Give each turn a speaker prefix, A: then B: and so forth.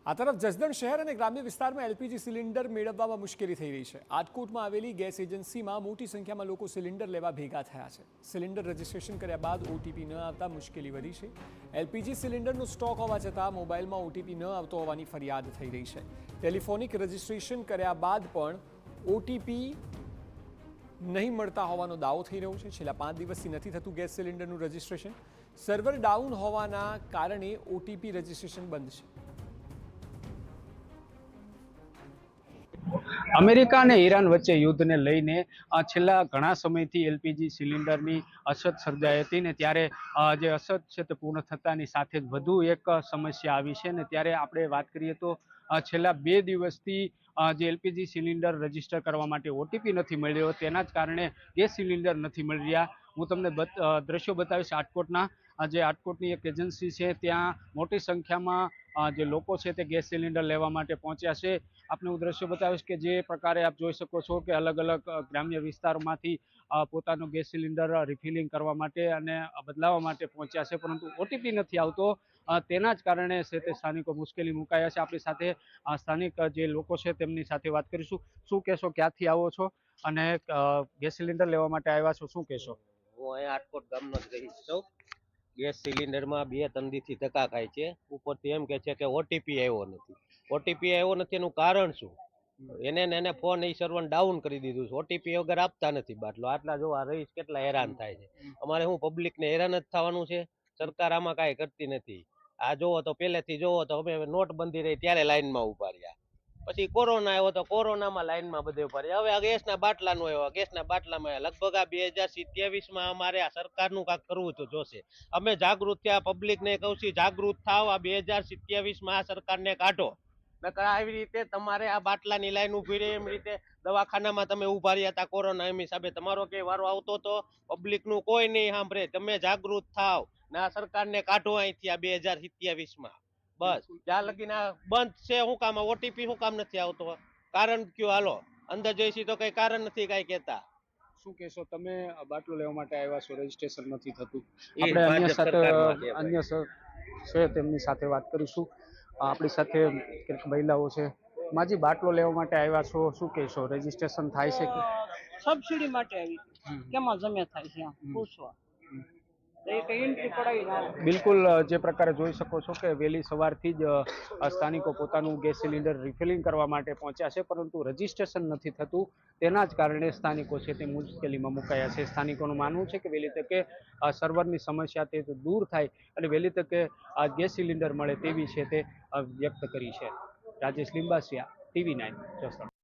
A: આ તરફ જસદણ શહેર અને ગ્રામ્ય વિસ્તારમાં એલપીજી સિલિન્ડર મેળવવામાં મુશ્કેલી થઈ રહી છે। આટકોટમાં આવેલી ગેસ એજન્સીમાં મોટી સંખ્યામાં લોકો સિલિન્ડર લેવા ભેગા થયા છે। સિલિન્ડર રજીસ્ટ્રેશન કર્યા બાદ ઓટીપી ન આવતા મુશ્કેલી વધી છે। એલપીજી સિલિન્ડરનો સ્ટોક હોવા છતાં મોબાઈલમાં ઓટીપી ન આવતો હોવાની ફરિયાદ થઈ રહી છે। ટેલિફોનિક રજીસ્ટ્રેશન કર્યા બાદ પણ ઓટીપી નહીં મળતા હોવાનો દાવો થઈ રહ્યો છે। છેલ્લા 5 દિવસથી નથી થતું ગેસ સિલિન્ડરનું રજીસ્ટ્રેશન। સર્વર ડાઉન હોવાના કારણે ઓટીપી રજીસ્ટ્રેશન બંધ છે।
B: અમેરિકા અને ઈરાન વચ્ચે યુદ્ધને લઈને છેલ્લા ઘણા સમયથી એલપીજી સિલિન્ડરની અછત સર્જાઈ હતી ને ત્યારે જે અછત છે તે પૂર્ણ થતાની સાથે જ વધુ એક સમસ્યા આવી છે ને ત્યારે આપણે વાત કરીએ તો છેલ્લા 2 દિવસથી જે એલપીજી સિલિન્ડર રજીસ્ટર કરવા માટે ઓટીપી નથી મળ્યો તેના જ કારણે ગેસ સિલિન્ડર નથી મળી રહ્યા। હું તમને દ્રશ્યો બતાવીશ આટકોટના। જે આટકોટની એક એજન્સી છે ત્યાં મોટી સંખ્યામાં જે લોકો છે તે ગેસ સિલિન્ડર લેવા માટે પહોંચ્યા છે। આપને હું દ્રશ્યો બતાવીશ કે જે પ્રકારે આપ જોઈ શકો છો કે અલગ અલગ ગ્રામ્ય વિસ્તારોમાંથી પોતાનું ગેસ સિલિન્ડર રિફિલિંગ કરવા માટે અને બદલાવવા માટે પહોંચ્યા છે, પરંતુ ઓટીપી નથી આવતો। તેના જ કારણે છે તે સ્થાનિકો મુશ્કેલી મુકાયા છે। આપણી સાથે સ્થાનિક જે લોકો છે તેમની સાથે વાત કરીશું। શું કહેશો, ક્યાંથી આવો છો અને ગેસ સિલિન્ડર લેવા માટે આવ્યા છો, શું કહેશો?
C: હું અહીંયા આટકોટ ગામનો જ રહીશ છું। ગેસ સિલિન્ડરમાં 2-3 દીથી ધક્કા ખાય છે। ઉપરથી એમ કે છે કે ઓટીપી આવ્યો નથી। ઓટીપી આવ્યો નથી એનું કારણ શું? એને ફોન એ સર્વર ડાઉન કરી દીધું છે। ઓટીપી વગર આપતા નથી બાટલો। આટલા જો આ રહીશ કેટલા હેરાન થાય છે। અમારે હું પબ્લિકને હેરાન જ થવાનું છે? સરકાર આમાં કાંઈ કરતી નથી। આ જોવો તો પહેલેથી જોવો તો અમે નોટબંધી રહી ત્યારે લાઈનમાં ઉભા રહ્યા, પછી કોરોના આવ્યો તો કોરોનામાં લાઈનમાં બધે ઉભા રહ્યા। હવે આ ગેસના બાટલાનો આવ્યો, ગેસના બાટલામાં લગભગ આ 2027માં અમારે આ સરકારનું કાંઈક કરવું તો જોશે। અમે જાગૃત થયા, પબ્લિકને કહું છું જાગૃત થાવ, આ 2027માં આ સરકારને કાઢો। નકર આવી રીતે તમારે આ બાટલાની લાઈન ઉભી રહી, એમ રીતે દવાખાનામાં તમે ઉભા રહ્યા હતા કોરોના એમ હિસાબે તમારો કઈ વારો આવતો તો? પબ્લિકનું કોઈ નહીં સાંભળે। તમે જાગૃત થાવ ને આ સરકારને કાઢો અહીંથી આ 2027માં। બસ જ્યાં લગીને આ બંધ છે। શું કામ ઓટીપી શું કામ નથી આવતો? કારણ કયો? હાલો અંદર જઈશી તો કઈ કારણ નથી કઈ કહેતા।
B: શું કહેશો, તમે બાટલો લેવા માટે આવ્યા છો, રજીસ્ટ્રેશન નથી થતું?
C: એ
B: આપણે અન્ય
C: ભાજપ
B: છે તેમની સાથે વાત કરીશું। આપણી સાથે કેટલીક મહિલાઓ છે। માજી, બાટલો લેવા માટે આવ્યા છો, શું કહેશો, રજીસ્ટ્રેશન થાય છે કે?
D: સબસિડી માટે આવી કેમાં જમે થાય છે પૂછવા
B: બિલકુલ જે પ્રકારે જોઈ શકો છો કે વહેલી સવારથી જ સ્થાનિકો પોતાનું ગેસ સિલિન્ડર રિફિલિંગ કરવા માટે પહોંચ્યા છે, પરંતુ રજીસ્ટ્રેશન નથી થતું। તેના જ કારણે સ્થાનિકો છે તે મુશ્કેલીમાં મુકાયા છે। સ્થાનિકોનું માનવું છે કે વહેલી તકે સર્વરની સમસ્યા તે દૂર થાય અને વહેલી તકે ગેસ સિલિન્ડર મળે તેવી છે તે વ્યક્ત કરી છે। રાજેશ લિંબાસિયા, TV9, જસદણ।